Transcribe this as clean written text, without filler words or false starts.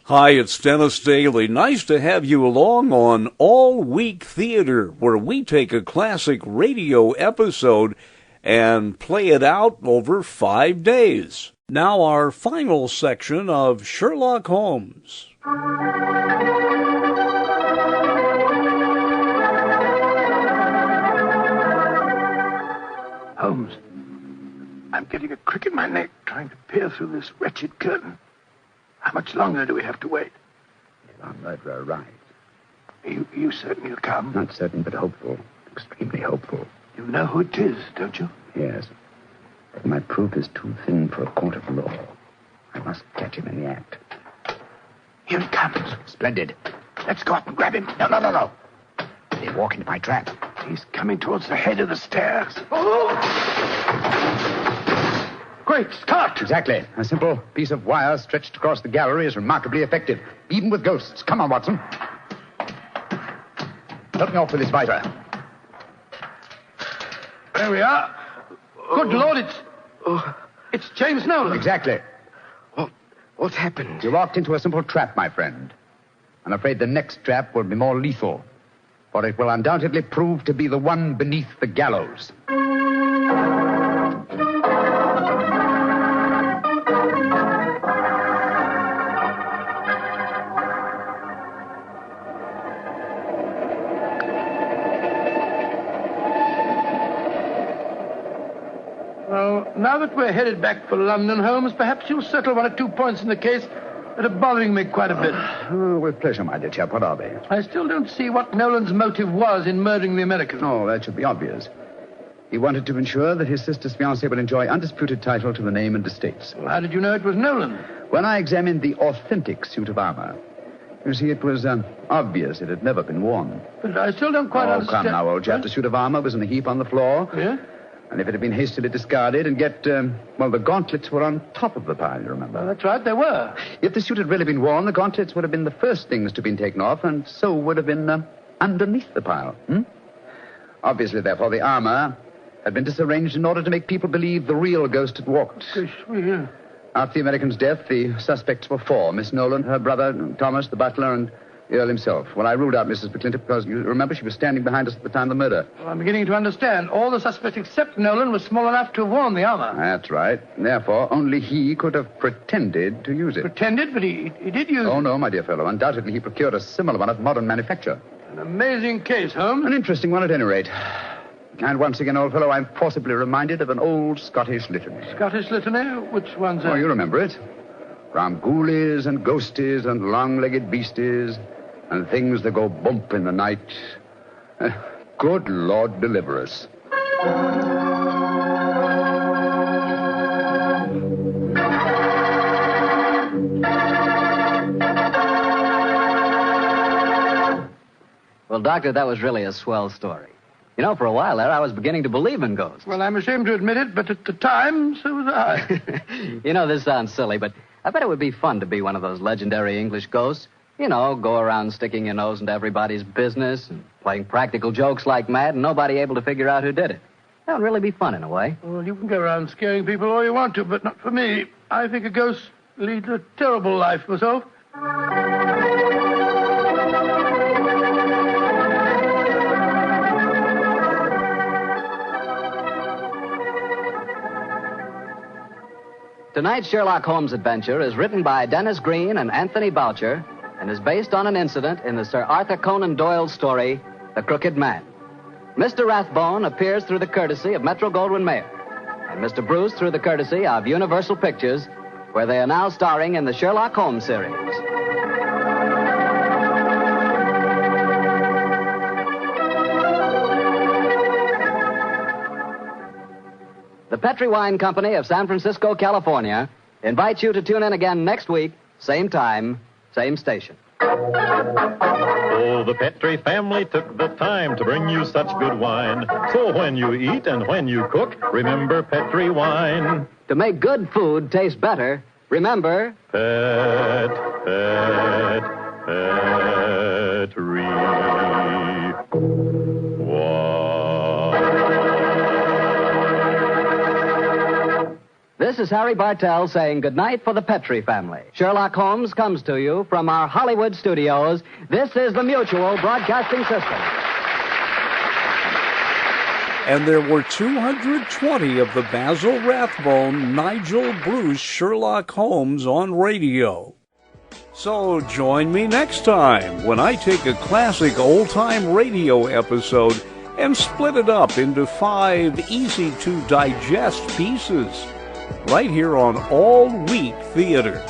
Hi, it's Dennis Daly. Nice to have you along on All Week Theater, where we take a classic radio episode and play it out over 5 days. Now our final section of Sherlock Holmes. Holmes, I'm getting a crick in my neck trying to peer through this wretched curtain. How much longer do we have to wait? Our murderer arrives. You certain he'll come? Not certain, but hopeful. Extremely hopeful. You know who it is, don't you? Yes. But my proof is too thin for a court of law. I must catch him in the act. Here he comes. Splendid. Let's go up and grab him. No. They walk into my trap. He's coming towards the head of the stairs. Oh! Great Scott! Exactly. A simple piece of wire stretched across the gallery is remarkably effective, even with ghosts. Come on, Watson. Help me off with this visor. There we are. Good Lord, it's James Nolan. Exactly. What's happened? You walked into a simple trap, my friend. I'm afraid the next trap will be more lethal, for it will undoubtedly prove to be the one beneath the gallows. Well, now that we're headed back for London, Holmes, perhaps you'll settle one or two points in the case that are bothering me quite a bit. With pleasure, my dear chap. What are they? I still don't see what Nolan's motive was in murdering the American. Oh, that should be obvious. He wanted to ensure that his sister's fiancé would enjoy undisputed title to the name and estates. Well, how did you know it was Nolan? When I examined the authentic suit of armor, you see, it was obvious it had never been worn. But I still don't quite understand. Oh, come now, old chap. The suit of armor was in a heap on the floor. Yeah? And if it had been hastily discarded and the gauntlets were on top of the pile, you remember? Well, that's right, they were. If the suit had really been worn, the gauntlets would have been the first things to have been taken off, and so would have been underneath the pile. Obviously, therefore, the armor had been disarranged in order to make people believe the real ghost had walked. Yeah. After the American's death, the suspects were four. Miss Nolan, her brother, Thomas, the butler, and the Earl himself. Well, I ruled out Mrs. McClintock because, you remember, she was standing behind us at the time of the murder. Well, I'm beginning to understand. All the suspects except Nolan were small enough to have worn the armor. That's right. Therefore, only he could have pretended to use it. Pretended? But he did use it. Oh, no, my dear fellow. Undoubtedly, he procured a similar one of modern manufacture. An amazing case, Holmes. An interesting one, at any rate. And once again, old fellow, I'm forcibly reminded of an old Scottish litany. Scottish litany? Which one's that? Oh, you remember it. From ghoulies and ghosties and long-legged beasties and things that go bump in the night. Good Lord deliver us. Well, Doctor, that was really a swell story. You know, for a while there, I was beginning to believe in ghosts. Well, I'm ashamed to admit it, but at the time, so was I. You know, this sounds silly, but I bet it would be fun to be one of those legendary English ghosts. You know, go around sticking your nose into everybody's business and playing practical jokes like mad and nobody able to figure out who did it. That would really be fun in a way. Well, you can go around scaring people all you want to, but not for me. I think a ghost leads a terrible life myself. Tonight's Sherlock Holmes adventure is written by Dennis Green and Anthony Boucher and is based on an incident in the Sir Arthur Conan Doyle story, The Crooked Man. Mr. Rathbone appears through the courtesy of Metro-Goldwyn-Mayer, and Mr. Bruce through the courtesy of Universal Pictures, where they are now starring in the Sherlock Holmes series. The Petri Wine Company of San Francisco, California, invites you to tune in again next week, same time, same station. Oh, the Petri family took the time to bring you such good wine. So when you eat and when you cook, remember Petri wine. To make good food taste better, remember... Petri wine. This is Harry Bartell saying goodnight for the Petrie family. Sherlock Holmes comes to you from our Hollywood studios. This is the Mutual Broadcasting System. And there were 220 of the Basil Rathbone, Nigel Bruce Sherlock Holmes on radio. So join me next time when I take a classic old-time radio episode and split it up into 5 easy-to-digest pieces, right here on All Week Theater.